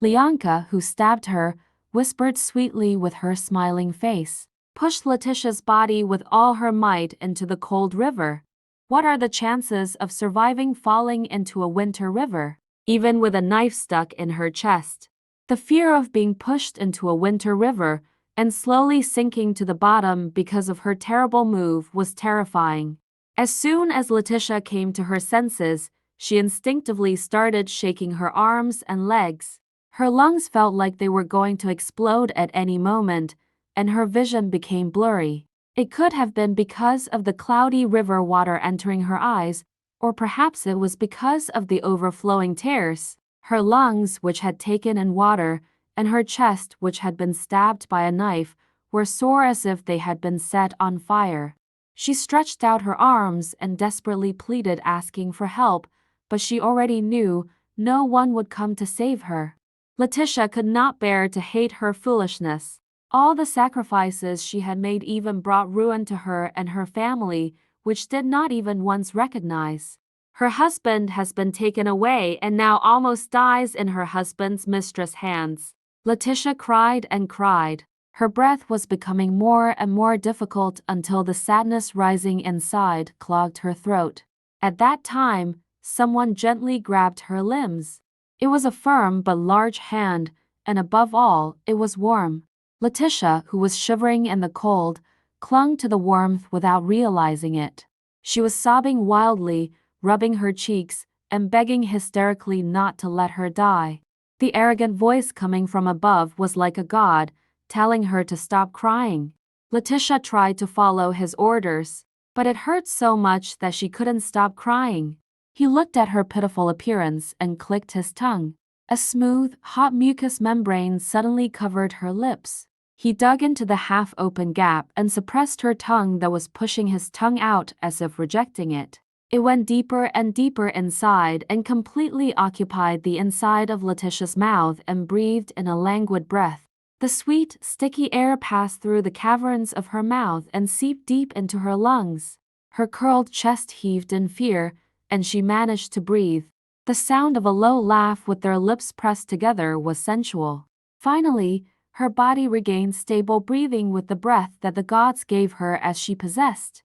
Lianka, who stabbed her, whispered sweetly with her smiling face, pushed Leticia's body with all her might into the cold river. What are the chances of surviving falling into a winter river, even with a knife stuck in her chest? The fear of being pushed into a winter river and slowly sinking to the bottom because of her terrible move was terrifying. As soon as Leticia came to her senses, she instinctively started shaking her arms and legs. Her lungs felt like they were going to explode at any moment, and her vision became blurry. It could have been because of the cloudy river water entering her eyes, or perhaps it was because of the overflowing tears. Her lungs, which had taken in water, and her chest, which had been stabbed by a knife, were sore as if they had been set on fire. She stretched out her arms and desperately pleaded, asking for help, but she already knew no one would come to save her. Leticia could not bear to hate her foolishness. All the sacrifices she had made even brought ruin to her and her family, which did not even once recognize. Her husband has been taken away and now almost dies in her husband's mistress' hands. Leticia cried and cried. Her breath was becoming more and more difficult until the sadness rising inside clogged her throat. At that time, someone gently grabbed her limbs. It was a firm but large hand, and above all, it was warm. Leticia, who was shivering in the cold, clung to the warmth without realizing it. She was sobbing wildly, rubbing her cheeks, and begging hysterically not to let her die. The arrogant voice coming from above was like a god, telling her to stop crying. Leticia tried to follow his orders, but it hurt so much that she couldn't stop crying. He looked at her pitiful appearance and clicked his tongue. A smooth, hot mucous membrane suddenly covered her lips. He dug into the half-open gap and suppressed her tongue that was pushing his tongue out as if rejecting it. It went deeper and deeper inside and completely occupied the inside of Leticia's mouth and breathed in a languid breath. The sweet, sticky air passed through the caverns of her mouth and seeped deep into her lungs. Her curled chest heaved in fear, and she managed to breathe. The sound of a low laugh with their lips pressed together was sensual. Finally, her body regained stable breathing with the breath that the gods gave her as she possessed.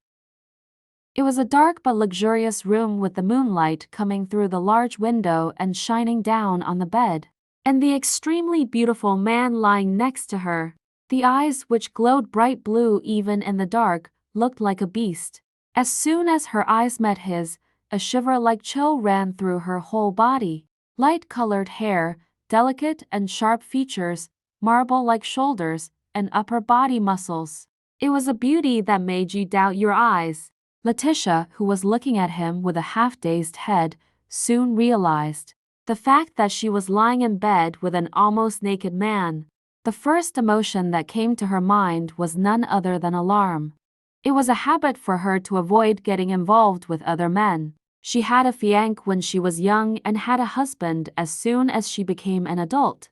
It was a dark but luxurious room with the moonlight coming through the large window and shining down on the bed, and the extremely beautiful man lying next to her. The eyes, which glowed bright blue even in the dark, looked like a beast. As soon as her eyes met his, a shiver-like chill ran through her whole body. Light-colored hair, delicate and sharp features, marble-like shoulders, and upper body muscles. It was a beauty that made you doubt your eyes. Leticia, who was looking at him with a half-dazed head, soon realized the fact that she was lying in bed with an almost naked man. The first emotion that came to her mind was none other than alarm. It was a habit for her to avoid getting involved with other men. She had a fiancé when she was young and had a husband as soon as she became an adult.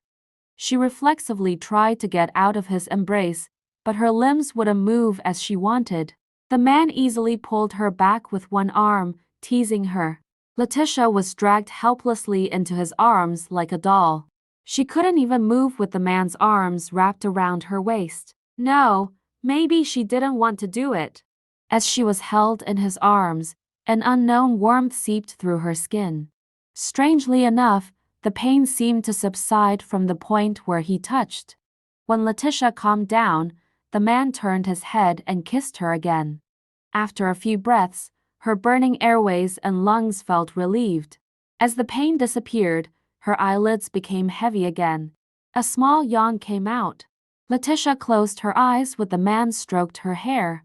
She reflexively tried to get out of his embrace, but her limbs wouldn't move as she wanted. The man easily pulled her back with one arm, teasing her. Leticia was dragged helplessly into his arms like a doll. She couldn't even move with the man's arms wrapped around her waist. No, maybe she didn't want to do it. As she was held in his arms, an unknown warmth seeped through her skin. Strangely enough, the pain seemed to subside from the point where he touched. When Leticia calmed down, the man turned his head and kissed her again. After a few breaths, her burning airways and lungs felt relieved. As the pain disappeared, her eyelids became heavy again. A small yawn came out. Leticia closed her eyes with the man stroked her hair.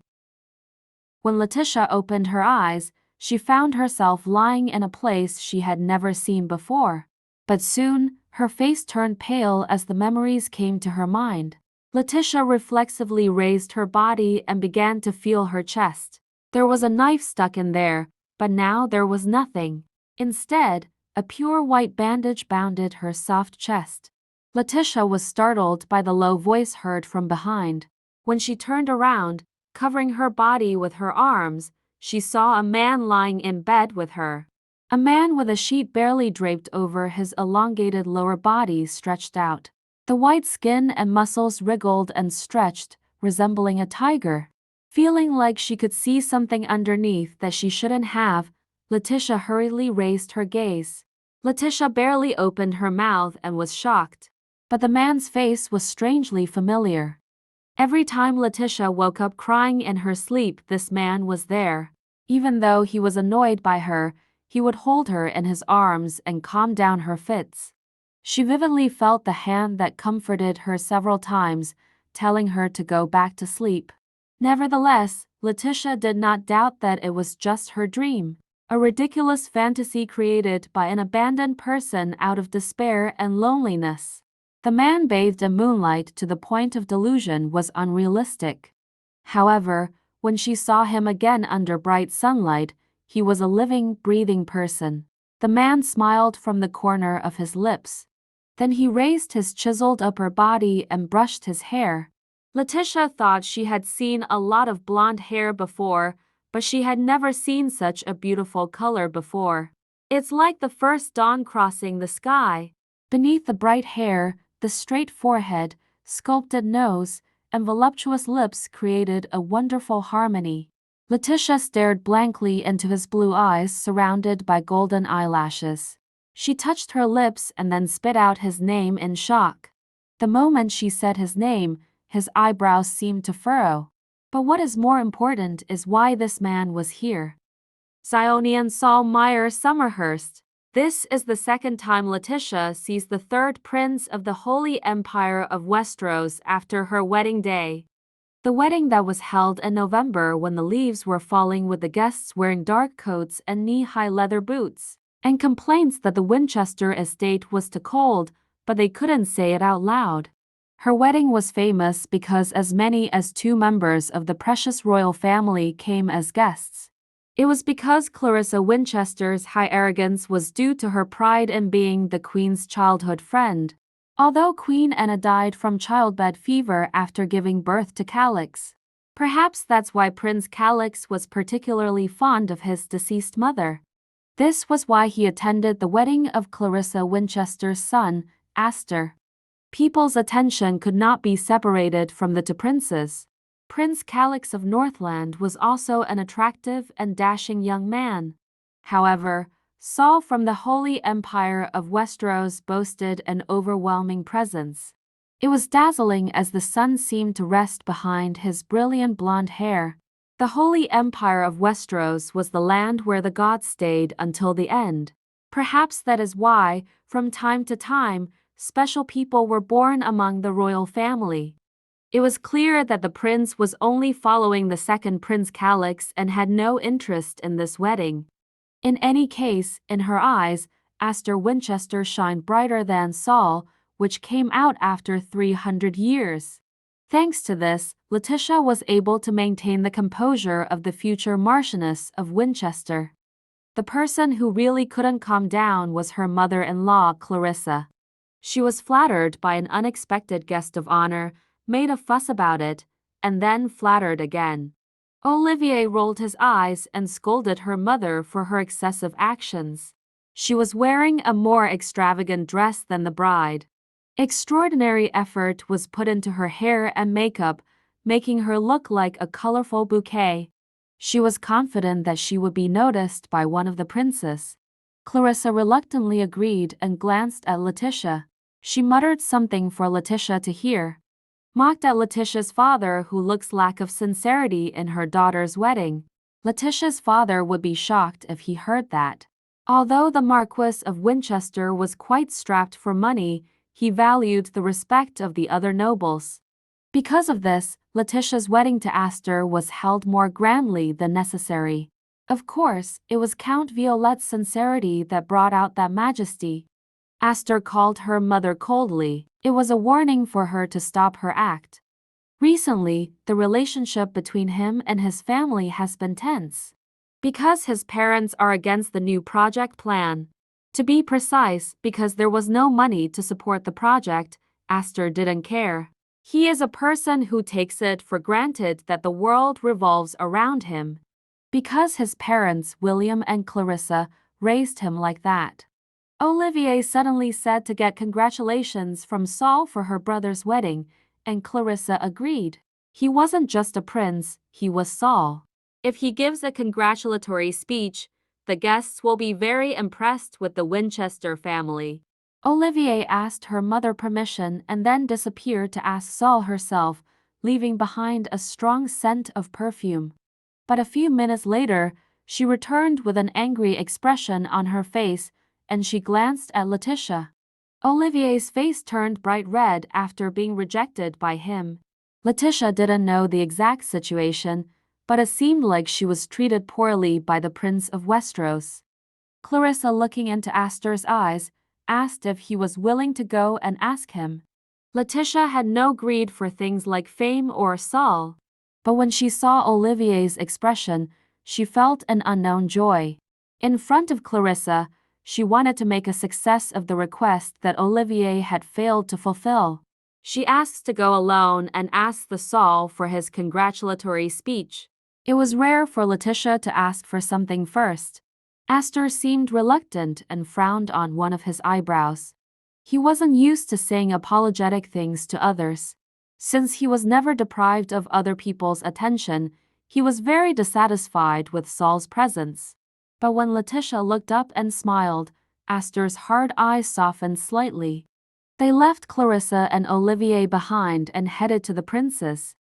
When Leticia opened her eyes, she found herself lying in a place she had never seen before. But soon, her face turned pale as the memories came to her mind. Leticia reflexively raised her body and began to feel her chest. There was a knife stuck in there, but now there was nothing. Instead, a pure white bandage bounded her soft chest. Leticia was startled by the low voice heard from behind. When she turned around, covering her body with her arms, she saw a man lying in bed with her. A man with a sheet barely draped over his elongated lower body stretched out. The white skin and muscles wriggled and stretched, resembling a tiger. Feeling like she could see something underneath that she shouldn't have, Leticia hurriedly raised her gaze. Leticia barely opened her mouth and was shocked. But the man's face was strangely familiar. Every time Leticia woke up crying in her sleep, this man was there. Even though he was annoyed by her, he would hold her in his arms and calm down her fits. She vividly felt the hand that comforted her several times, telling her to go back to sleep. Nevertheless, Leticia did not doubt that it was just her dream, a ridiculous fantasy created by an abandoned person out of despair and loneliness. The man bathed in moonlight to the point of delusion was unrealistic. However, when she saw him again under bright sunlight, he was a living, breathing person. The man smiled from the corner of his lips. Then he raised his chiseled upper body and brushed his hair. Leticia thought she had seen a lot of blonde hair before, but she had never seen such a beautiful color before. It's like the first dawn crossing the sky. Beneath the bright hair, the straight forehead, sculpted nose, and voluptuous lips created a wonderful harmony. Leticia stared blankly into his blue eyes surrounded by golden eyelashes. She touched her lips and then spit out his name in shock. The moment she said his name, his eyebrows seemed to furrow. But what is more important is why this man was here. Zionian Saul Meyer Summerhurst. This is the second time Leticia sees the third prince of the Holy Empire of Westeros after her wedding day. The wedding that was held in November when the leaves were falling with the guests wearing dark coats and knee-high leather boots, and complaints that the Winchester estate was too cold, but they couldn't say it out loud. Her wedding was famous because as many as 2 members of the precious royal family came as guests. It was because Clarissa Winchester's high arrogance was due to her pride in being the Queen's childhood friend. Although Queen Anna died from childbed fever after giving birth to Calix. Perhaps that's why Prince Calix was particularly fond of his deceased mother. This was why he attended the wedding of Clarissa Winchester's son, Astor. People's attention could not be separated from the two princes. Prince Calix of Northland was also an attractive and dashing young man. However, Saul from the Holy Empire of Westeros boasted an overwhelming presence. It was dazzling as the sun seemed to rest behind his brilliant blonde hair. The Holy Empire of Westeros was the land where the gods stayed until the end. Perhaps that is why, from time to time, special people were born among the royal family. It was clear that the prince was only following the second Prince Calix and had no interest in this wedding. In any case, in her eyes, Astor Winchester shined brighter than Saul, which came out after 300 years. Thanks to this, Leticia was able to maintain the composure of the future Marchioness of Winchester. The person who really couldn't calm down was her mother-in-law, Clarissa. She was flattered by an unexpected guest of honor, made a fuss about it, and then flattered again. Olivier rolled his eyes and scolded her mother for her excessive actions. She was wearing a more extravagant dress than the bride. Extraordinary effort was put into her hair and makeup, making her look like a colorful bouquet. She was confident that she would be noticed by one of the princes. Clarissa reluctantly agreed and glanced at Leticia. She muttered something for Leticia to hear. Mocked at Leticia's father who looks lack of sincerity in her daughter's wedding. Leticia's father would be shocked if he heard that. Although the Marquis of Winchester was quite strapped for money, he valued the respect of the other nobles. Because of this, Leticia's wedding to Astor was held more grandly than necessary. Of course, it was Count Violette's sincerity that brought out that majesty. Astor called her mother coldly. It was a warning for her to stop her act. Recently, the relationship between him and his family has been tense. Because his parents are against the new project plan. To be precise, because there was no money to support the project, Astor didn't care. He is a person who takes it for granted that the world revolves around him. Because his parents, William and Clarissa, raised him like that. Olivier suddenly said to get congratulations from Saul for her brother's wedding, and Clarissa agreed. He wasn't just a prince, he was Saul. If he gives a congratulatory speech, the guests will be very impressed with the Winchester family. Olivier asked her mother permission and then disappeared to ask Saul herself, leaving behind a strong scent of perfume. But a few minutes later, she returned with an angry expression on her face, and she glanced at Leticia. Olivier's face turned bright red after being rejected by him. Leticia didn't know the exact situation, but it seemed like she was treated poorly by the Prince of Westeros. Clarissa, looking into Astor's eyes, asked if he was willing to go and ask him. Leticia had no greed for things like fame or Saul, but when she saw Olivier's expression, she felt an unknown joy. In front of Clarissa, she wanted to make a success of the request that Olivier had failed to fulfill. She asked to go alone and asked the Saul for his congratulatory speech. It was rare for Leticia to ask for something first. Astor seemed reluctant and frowned on one of his eyebrows. He wasn't used to saying apologetic things to others. Since he was never deprived of other people's attention, he was very dissatisfied with Saul's presence. But when Leticia looked up and smiled, Astor's hard eyes softened slightly. They left Clarissa and Olivier behind and headed to the princes.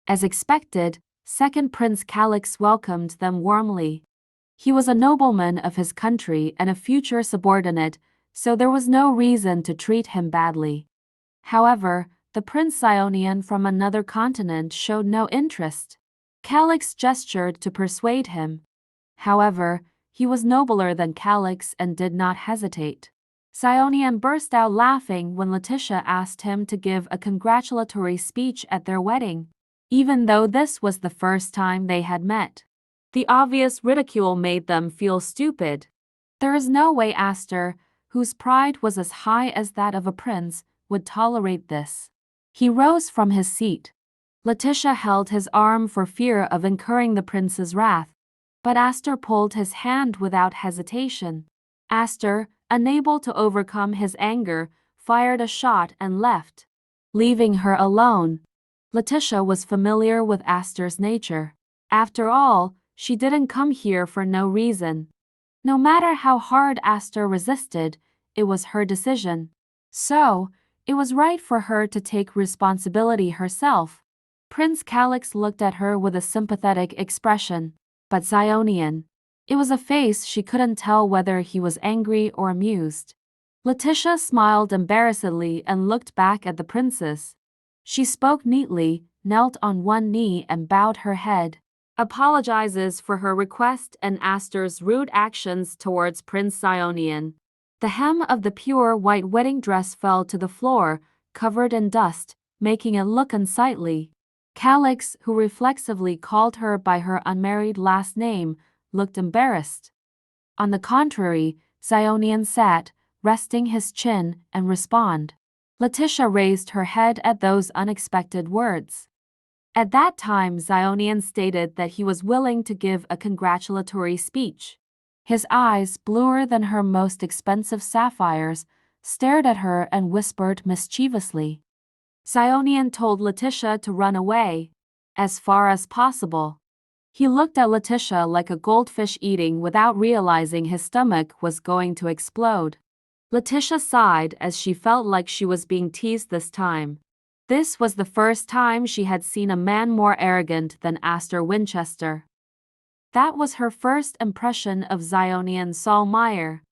As expected, second Prince Calix welcomed them warmly. He was a nobleman of his country and a future subordinate, so there was no reason to treat him badly. However, the Prince Ionian from another continent showed no interest. Calix gestured to persuade him. However, he was nobler than Calix and did not hesitate. Ionian burst out laughing when Leticia asked him to give a congratulatory speech at their wedding, even though this was the first time they had met. The obvious ridicule made them feel stupid. There is no way Astor, whose pride was as high as that of a prince, would tolerate this. He rose from his seat. Leticia held his arm for fear of incurring the prince's wrath, but Astor pulled his hand without hesitation. Astor, unable to overcome his anger, fired a shot and left, leaving her alone. Leticia was familiar with Astor's nature. After all, she didn't come here for no reason. No matter how hard Astor resisted, it was her decision. So, it was right for her to take responsibility herself. Prince Calix looked at her with a sympathetic expression, but Ionian. It was a face she couldn't tell whether he was angry or amused. Leticia smiled embarrassedly and looked back at the princess. She spoke neatly, knelt on one knee and bowed her head. Apologizes for her request and Astor's rude actions towards Prince Ionian. The hem of the pure white wedding dress fell to the floor, covered in dust, making it look unsightly. Calix, who reflexively called her by her unmarried last name, looked embarrassed. On the contrary, Ionian sat, resting his chin, and responded. Leticia raised her head at those unexpected words. At that time, Ionian stated that he was willing to give a congratulatory speech. His eyes, bluer than her most expensive sapphires, stared at her and whispered mischievously. Ionian told Leticia to run away, as far as possible. He looked at Leticia like a goldfish eating without realizing his stomach was going to explode. Leticia sighed as she felt like she was being teased this time. This was the first time she had seen a man more arrogant than Astor Winchester. That was her first impression of Ionian Saul Meyer.